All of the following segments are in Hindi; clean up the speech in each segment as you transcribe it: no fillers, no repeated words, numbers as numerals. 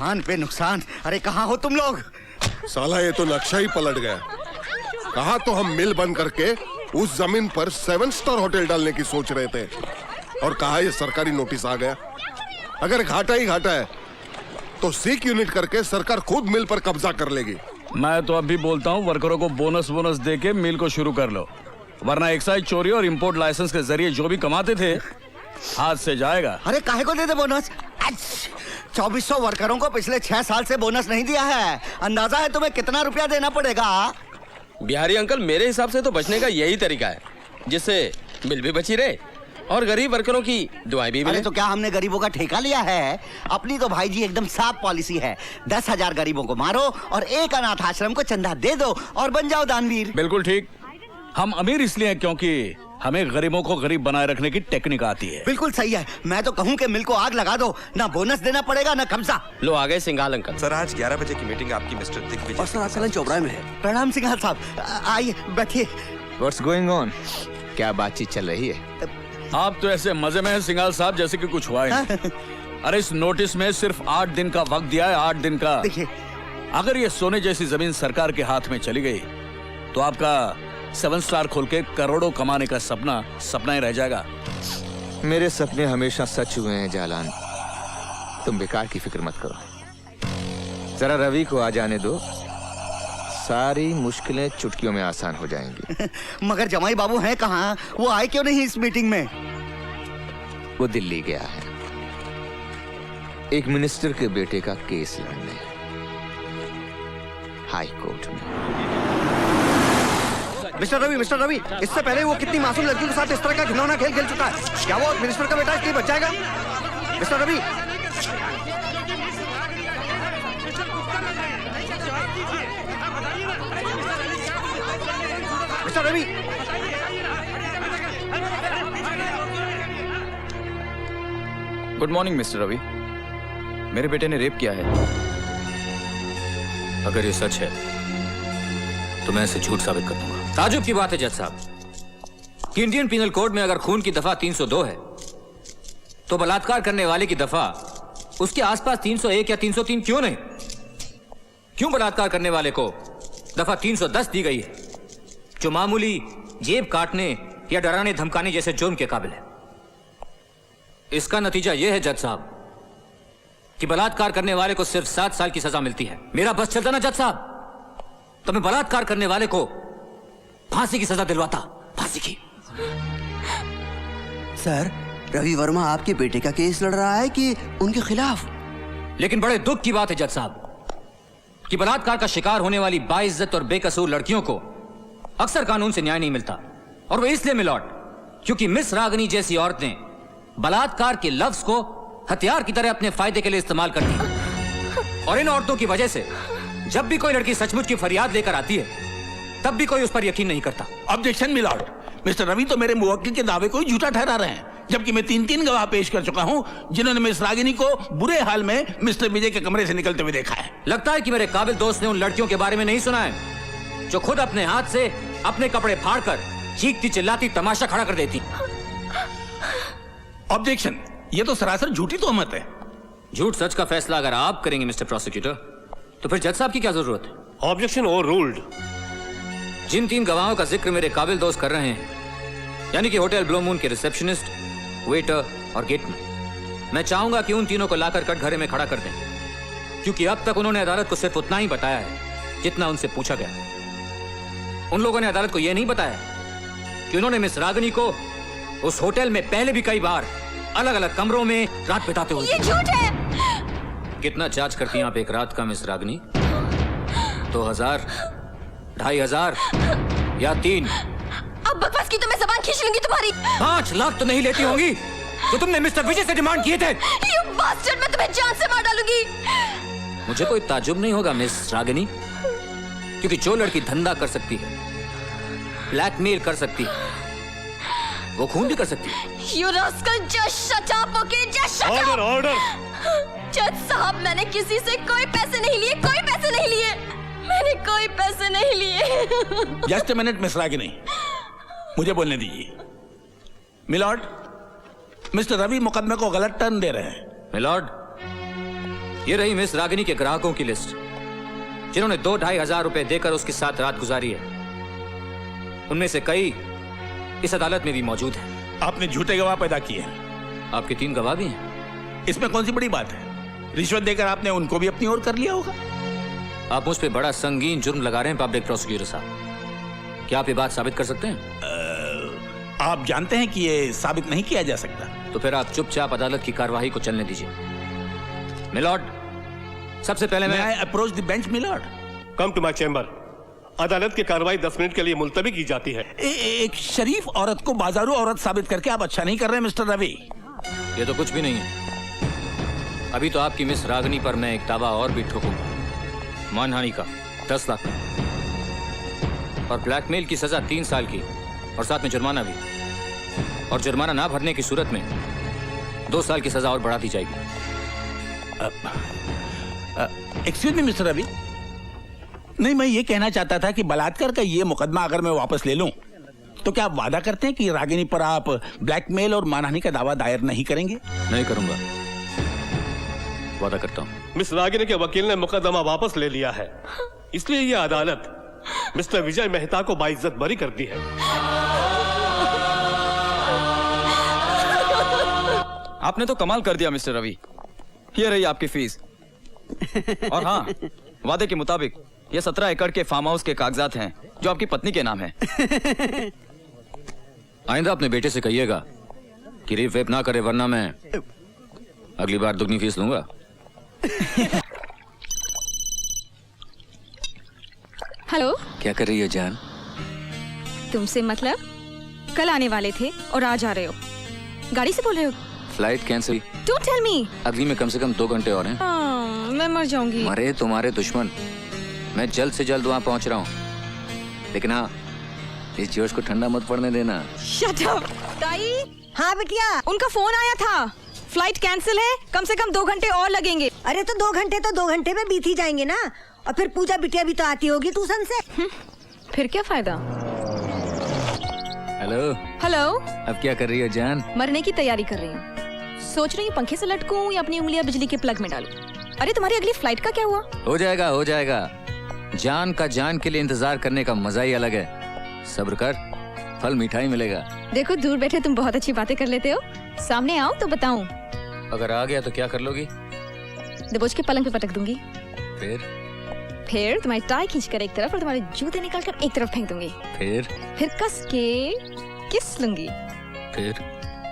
नुकसान पे नुकसान। अरे कहाँ हो तुम लोग? साला ये तो नक्शा ही पलट गया। कहा तो हम मिल बंद करके उस जमीन पर 7 स्टार होटल डालने की सोच रहे थे, और कहा ये सरकारी नोटिस आ गया। अगर घाटा ही घाटा है तो सीक यूनिट करके सरकार खुद मिल पर कब्जा कर लेगी। मैं तो अभी बोलता हूँ वर्करों को बोनस दे के मिल को शुरू कर लो, वरना एक्साइज चोरी और इंपोर्ट लाइसेंस के जरिए जो भी कमाते थे हाथ से जाएगा। अरे काहे को दे दे बोनस? 2400 वर्करों को पिछले 6 साल से बोनस नहीं दिया है। अंदाजा है तुम्हें कितना रुपया देना पड़ेगा? बिहारी अंकल, मेरे हिसाब से तो बचने का यही तरीका है जिससे मिल भी बची रहे और गरीब वर्करों की दुआएं भी मिले। तो क्या हमने गरीबों का ठेका लिया है? अपनी तो भाई जी एकदम साफ पॉलिसी है। 10,000 गरीबों को मारो और एक अनाथ आश्रम को चंदा दे दो और बन जाओ दानवीर। बिल्कुल ठीक। हम अमीर इसलिए हैं क्योंकि हमें गरीबों को गरीब बनाए रखने की टेक्निक आती है। बिल्कुल सही है। मैं तो कहूँ कि मिल को आग लगा दो, ना बोनस देना पड़ेगा ना कब्जा। लो आ गए सिंघाल अंकल। सर आज 11 बजे की मीटिंग आपकी मिस्टर दिग्विजय। और सर आपका लंच चौबराहे में है। प्रणाम सिंघाल साहब, आइए बैठिए। What's going on? क्या बातचीत चल रही है? आप तो ऐसे मजे में हैं सिंघाल साहब जैसे कि कुछ हुआ ही नहीं। अरे इस नोटिस में सिर्फ 8 दिन का वक्त दिया है, 8 दिन का। देखिए, अगर ये सोने जैसी जमीन सरकार के हाथ में चली गई तो आपका 7 स्टार खोल के करोड़ों कमाने का सपना ही रह जाएगा। मेरे सपने हमेशा सच हुए हैं जालान, तुम बेकार की फिक्र मत करो। जरा रवि को आ जाने दो, सारी मुश्किलें चुटकियों में आसान हो जाएंगी। मगर जमाई बाबू हैं कहाँ? वो आए क्यों नहीं इस मीटिंग में? वो दिल्ली गया है एक मिनिस्टर के बेटे का केस लड़ने, हाई कोर्ट में। मिस्टर रवि, इससे पहले वो कितनी मासूम लड़कियों के साथ इस तरह का घिनौना खेल खेल चुका है। क्या वो मिनिस्टर का बेटा इसलिए बच जाएगा? Mister Ravi, mister Ravi, good morning mister Ravi. मेरे बेटे ने रेप किया है। अगर ये सच है तो मैं इसे झूठ साबित कर दूंगा। ताजुब की बात है जज साहब कि इंडियन पिनल कोड में अगर खून की दफा 302 है तो बलात्कार करने वाले की दफा उसके आसपास 301 या 303 क्यों नहीं? क्यों बलात्कार करने वाले को दफा 310 दी गई है, जो मामूली जेब काटने या डराने धमकाने जैसे जुर्म के काबिल है? इसका नतीजा यह है जज साहब कि बलात्कार करने वाले को सिर्फ 7 साल की सजा मिलती है। मेरा बस चलता ना जज साहब तो मैं बलात्कार करने वाले को फांसी की सजा दिलवाता, फांसी की। सर रवि वर्मा आपके बेटे का केस लड़ रहा है कि उनके खिलाफ? लेकिन बड़े दुख की बात है जज साहब कि बलात्कार का शिकार होने वाली बाइज्जत और बेकसूर लड़कियों को अक्सर कानून से न्याय नहीं मिलता, और वो इसलिए मिलॉर्ड क्योंकि मिस रागनी जैसी औरतें बलात्कार के लफ्ज को हथियार की तरह अपने फायदे के लिए इस्तेमाल करती हैं। और इन औरतों की वजह से जब भी कोई लड़की सचमुच की फरियाद लेकर आती है तब भी कोई उस पर यकीन नहीं करता। ऑब्जेक्शन मिलॉर्ड, मिस्टर रवि तो मेरे मुवक्किल के दावे को ही झूठा ठहरा रहे हैं, जबकि मैं 3 गवाह पेश कर चुका हूं जिन्होंने मिस रागिनी को बुरे हाल में मिस्टर विजय के कमरे से निकलते हुए देखा है। लगता है कि मेरे काबिल दोस्त ने उन लड़कियों के बारे में नहीं सुना है जो खुद अपने हाथ से अपने कपड़े फाड़कर चीखती चिल्लाती तमाशा खड़ा कर देती। ऑब्जेक्शन, ये तो सरासर झूठी तोहमत है। झूठ सच का फैसला अगर आप करेंगे मिस्टर प्रोसिक्यूटर तो फिर जज साहब की क्या जरूरत है? Objection overruled. जिन 3 गवाहों का जिक्र मेरे काबिल दोस्त कर रहे हैं, यानी कि होटल ब्लू मून के रिसेप्शनिस्ट, वेटर और गेटमैन, मैं चाहूंगा कि उन तीनों को लाकर कटघरे में खड़ा कर दें, क्योंकि अब तक उन्होंने अदालत को सिर्फ उतना ही बताया है जितना उनसे पूछा गया। उन लोगों ने अदालत को यह नहीं बताया कि उन्होंने मिस रागिनी को उस होटल में पहले भी कई बार अलग अलग कमरों में रात बिताते हुए। ये झूठ है। कितना चार्ज करती हैं आप एक रात का मिस रागिनी? 2000, 2500 या 3? अब बकवास की तो मैं जबान खींच लूंगी तुम्हारी। 5 लाख तो नहीं लेती होंगी तो तुमने मिस्टर विजय से डिमांड किए थे। You bastard, मैं तुम्हें जान से मार डालूंगी। मुझे कोई ताजुब नहीं होगा मिस रागिनी, क्योंकि जो लड़की धंधा कर सकती है, ब्लैकमेल कर सकती है, वो खून भी कर सकती है। You rascal, just shut up, okay? Just shut up. Order. जज साहब, मैंने किसी से कोई पैसे नहीं लिए, कोई पैसे नहीं लिए, मैंने कोई पैसे नहीं लिए। Just a minute miss Ragini, मुझे बोलने दीजिए। मिलॉर्ड, मिस्टर रवि मुकदमे को गलत टर्न दे रहे हैं। मिलॉर्ड, ये रही मिस रागिनी के ग्राहकों की लिस्ट, जिन्होंने 2-2.5 हजार रुपए देकर उसके साथ रात गुजारी है। उनमें से कई इस अदालत में भी मौजूद हैं। आपने झूठे गवाह पैदा किए हैं। आपके 3 गवाह भी हैं। इसमें कौन सी बड़ी बात है? रिश्वत देकर आपने उनको भी अपनी ओर कर लिया होगा। आप मुझ पे बड़ा संगीन जुर्म लगा रहे हैं पब्लिक प्रोसिक्यूटर साहब। क्या आप ये बात साबित कर सकते हैं? आप जानते हैं कि ये साबित नहीं किया जा सकता। तो फिर आप चुपचाप अदालत की कार्यवाही को चलने दीजिए। मिलॉर्ड, सबसे पहले मैं approach the bench milord. Come to my chamber. अदालत की कार्रवाई 10 मिनट के लिए मुलतवी की जाती है। एक शरीफ औरत को बाजारू औरत साबित करके आप अच्छा नहीं कर रहे मिस्टर रवि। ये तो कुछ भी नहीं है। अभी तो आपकी मिस रागिनी पर मैं एक दावा और भी ठोकूंगा, मानहानि का 10 लाख और ब्लैकमेल की सजा 3 साल की, और साथ में जुर्माना भी। और जुर्माना ना भरने की सूरत में 2 साल की सजा और बढ़ा दी जाएगी। एक्सक्यूज मी मिस्टर रवि, नहीं, मैं ये कहना चाहता था कि बलात्कार का ये मुकदमा अगर मैं वापस ले लूं, तो क्या आप वादा करते हैं कि रागिनी पर आप ब्लैकमेल और मानहानि का दावा दायर नहीं करेंगे? नहीं करूंगा, वादा करता हूं। मिस रागिनी के वकील ने मुकदमा वापस ले लिया है, इसलिए यह अदालत मिस्टर विजय मेहता को बाइज्जत बरी करती है। आपने तो कमाल कर दिया मिस्टर रवि। ये रही आपकी फीस। और हाँ, वादे के मुताबिक ये 17 एकड़ के फार्म हाउस के कागजात हैं जो आपकी पत्नी के नाम हैं। आइंदा अपने बेटे से कहिएगा कि रेप वेप ना करे, वरना मैं अगली बार दुगनी फीस लूंगा। हेलो, क्या कर रही हो जान? तुमसे मतलब? कल आने वाले थे और आज आ रहे हो। गाड़ी से बोल रहे हो? Flight cancel. Don't tell me. अगली में कम से कम 2 घंटे और हैं। मैं मर जाऊंगी। मरे तुम्हारे दुश्मन। मैं जल्द से जल्द वहाँ पहुँच रहा हूँ, लेकिन हाँ, इस जोश को ठंडा मत पड़ने देना। Shut up. ताई। हाँ बिटिया, उनका फोन आया था, फ्लाइट कैंसिल है, कम से कम 2 घंटे और लगेंगे। अरे तो 2 घंटे तो 2 घंटे में बीत ही जाएंगे ना। और फिर पूजा बिटिया भी तो आती होगी ट्यूशन से। फिर क्या फायदा। हेलो। हेलो। अब क्या कर रही हो जान? मरने की तैयारी कर रही हूँ। सोच रही हूँ पंखे से लटकूं या अपनी उंगलियां बिजली के प्लग में डालूं। अरे तुम्हारी अगली फ्लाइट का क्या हुआ? हो जाएगा, हो जाएगा। जान का जान के लिए इंतजार करने का मजा ही अलग है। सब्र कर, फल मिठाई मिलेगा। देखो, दूर बैठे तुम बहुत अच्छी बातें कर लेते हो, सामने आओ तो बताऊं। अगर आ गया तो क्या कर लोगी? दबोच के पलंग पे पटक दूंगी। फिर तुम्हारी टाई खींचकर एक तरफ और तुम्हारे जूते निकालकर एक तरफ फेंक दूंगी। फिर कस के किस लूंगी। फिर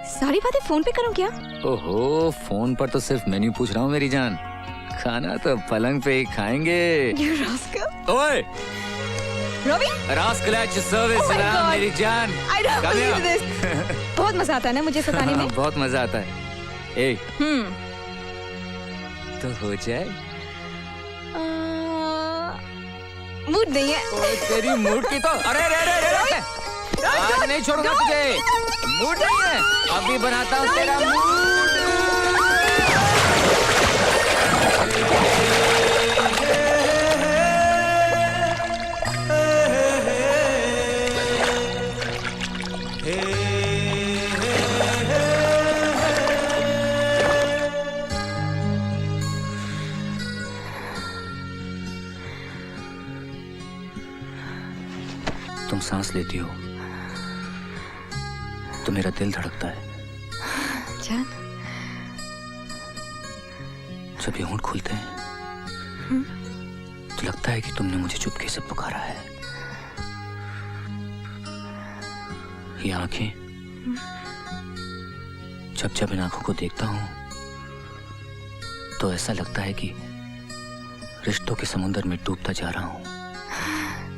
सारी बातें फोन पे करूं क्या? ओहो, फोन पर तो सिर्फ मेन्यू पूछ रहा हूँ मेरी जान। खाना तो पलंग पे ही खाएंगे। ओए Ravi, rascal at your service मेरी जान। I don't believe this। बहुत मजा आता है ना मुझे सताने में। बहुत मजा आता है। ए, तो हो जाए। मूड नहीं है। ओए तेरी मूड की तो अरे आज नहीं छोड़ूंगा तुझे। मूड नहीं है, अभी बनाता हूँ तेरा मूड। तुम सांस लेती हो तो मेरा दिल धड़कता है। जान, जब ये होंठ खुलते हैं तो लगता है कि तुमने मुझे चुपके से पुकारा है। ये आंखें, जब इन आंखों को देखता हूं तो ऐसा लगता है कि रिश्तों के समुद्र में डूबता जा रहा हूं,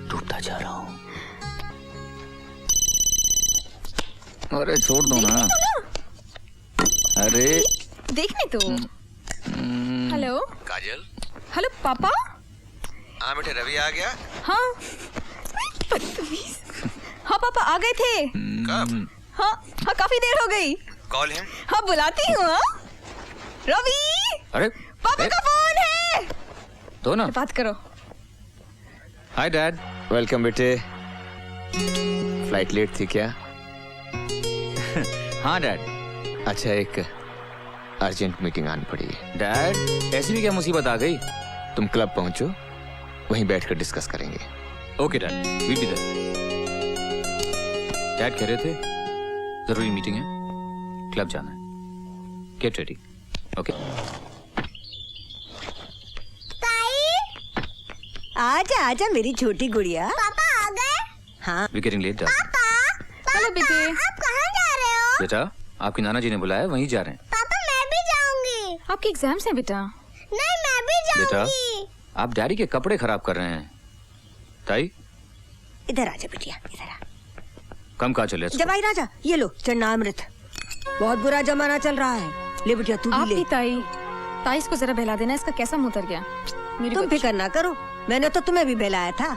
डूबता जा रहा हूं। अरे छोड़ दो ना। अरे देखने तो। हेलो काजल। हेलो पापा। हाँ बेटे, रवि आ गया? हाँ हाँ पापा आ गए थे। कब? हाँ हाँ, काफी देर हो गई। कॉल है? हाँ बुलाती हूँ। रवि, अरे पापा का फोन है। दो ना, बात करो। Hi dad. वेलकम बेटे। फ्लाइट लेट थी क्या? हाँ डैड। अच्छा, एक अर्जेंट मीटिंग आनी पड़ी है। डैड, ऐसी भी क्या मुसीबत आ गई? तुम क्लब पहुंचो, वहीं बैठकर डिस्कस करेंगे। Okay dad, we'll be there. Dad कह रहे थे जरूरी मीटिंग है, क्लब जाना है। Get ready. ओके। आजा आजा मेरी छोटी गुड़िया। पापा आ गए? हाँ। We getting late. हेलो बेटे। आप कहाँ जा रहे हो? बेटा, आपकी नाना जी ने बुलाया, वहीं जा रहे हैं। पापा मैं भी जाऊंगी। आपके एग्जाम्स हैं बेटा। नहीं मैं भी बेटा, जाऊंगी। आप डैडी के कपड़े खराब कर रहे हैं। ताई, इधर आजा बिटिया, इधर आ। कम कहा चले इसको। जवाई राजा, ये लो चन्नामृत। बहुत बुरा जमाना चल रहा है, ले बिटिया तू भी ले। ताई, ताई इसको जरा बहला देना, इसका कैसा मुंह उतर गया। तुम फिक्र ना करो, मैंने तो तुम्हें भी बहलाया था।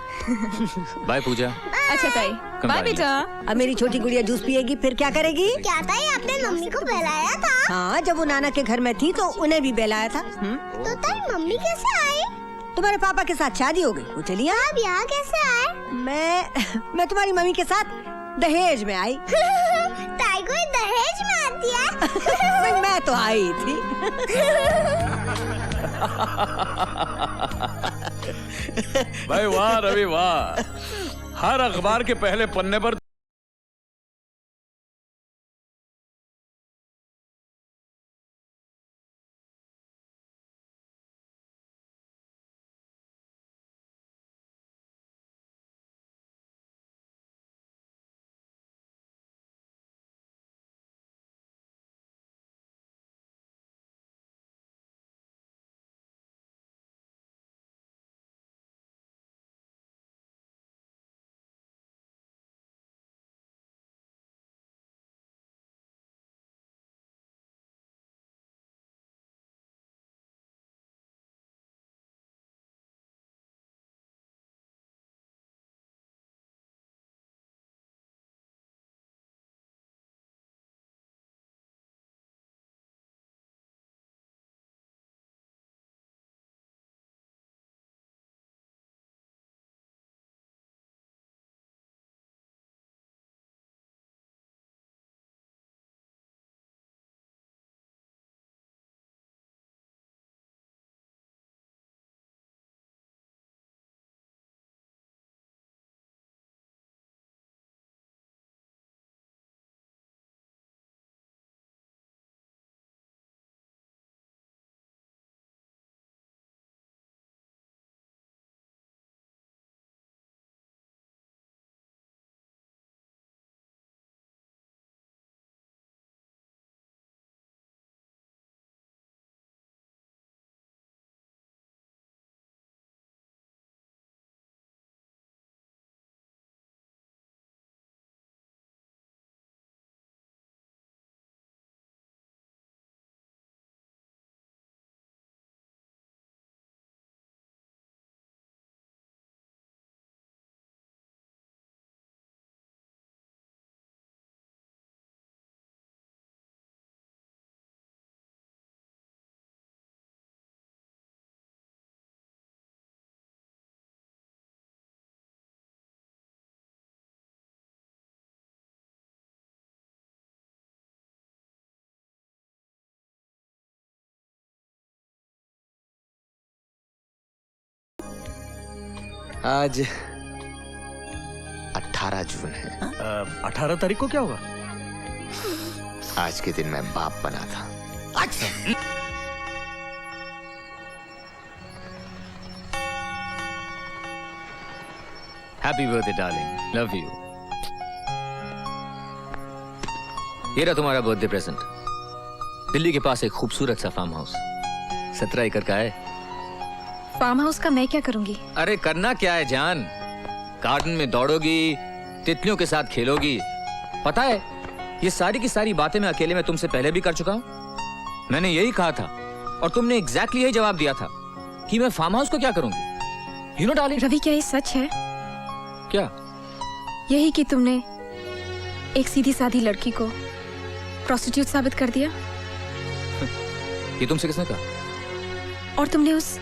बाय पूजा। अच्छा ताई, बाय बेटा। अब मेरी छोटी गुड़िया जूस पिएगी, फिर क्या करेगी? क्या ताई आपने मम्मी को बहलाया था? हाँ, जब वो नाना के घर में थी तो उन्हें भी बहलाया था। तो ताई मम्मी कैसे आई? तुम्हारे पापा के साथ शादी हो गई, वो चली आप यहाँ कैसे आए? मैं तुम्हारी मम्मी के साथ दहेज में आई। ताई कोई दहेज में आती है? मैं तो आई थी। भाई वाह रवि वाह, हर अखबार के पहले पन्ने पर आज 18 जून है। 18 तारीख को क्या होगा? आज के दिन मैं बाप बना था। Happy birthday darling, love you. ये रहा तुम्हारा बर्थडे प्रेजेंट। दिल्ली के पास एक खूबसूरत सा फार्म हाउस, 17 एकड़ का है। फार्म हाउस का मैं क्या करूंगी? अरे करना क्या है जान, गार्डन में दौड़ोगी, तितलियों के साथ खेलोगी। पता है ये सारी की सारी बातें मैं अकेले में तुमसे पहले भी कर चुका हूँ। मैंने यही कहा था और तुमने एग्जैक्टली यही जवाब दिया था कि मैं फार्म हाउस को क्या करूंगी। You know darling. रवि, क्या ये सच है? क्या? यही कि तुमने एक सीधी सादी लड़की को प्रोस्टिट्यूट साबित कर दिया? ये तुमसे किसने कहा? और तुमने उस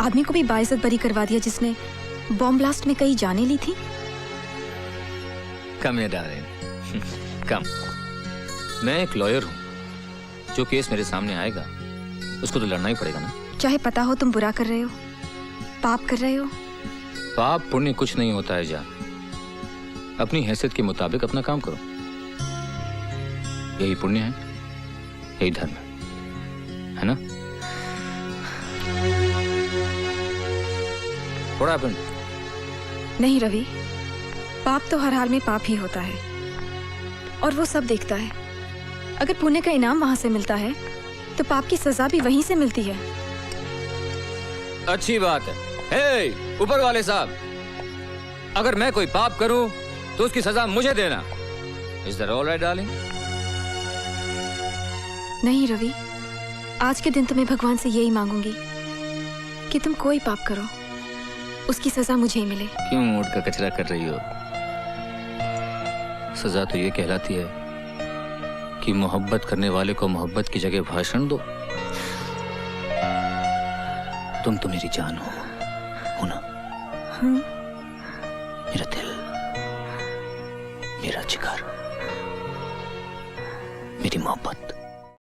आदमी को भी बाइज्जत बरी करवा दिया जिसने बॉम्ब ब्लास्ट में कई जानें ली थी। कम है डार्लिंग, कम। मैं एक लॉयर हूं जो केस मेरे सामने आएगा उसको तो लड़ना ही पड़ेगा ना। चाहे पता हो तुम बुरा कर रहे हो, पाप कर रहे हो। पाप पुण्य कुछ नहीं होता है जान, अपनी हैसियत के मुताबिक अपना काम करो, यही पुण्य है, यही धर्म है ना? What happened? नहीं रवि, पाप तो हर हाल में पाप ही होता है और वो सब देखता है। अगर पुण्य का इनाम वहां से मिलता है तो पाप की सजा भी वहीं से मिलती है। अच्छी बात है। हे, ऊपर वाले साहब, अगर मैं कोई पाप करूं तो उसकी सजा मुझे देना। Is that all right, darling? नहीं रवि, आज के दिन तो मैं भगवान से यही मांगूंगी कि तुम कोई पाप करो, उसकी सजा मुझे ही मिले। क्यों मूड का कचरा कर रही हो? सजा तो ये कहलाती है कि मोहब्बत करने वाले को मोहब्बत की जगह भाषण दो। तुम तो मेरी जान हो ना? मेरा दिल, मेरा जिगर, मेरी मोहब्बत।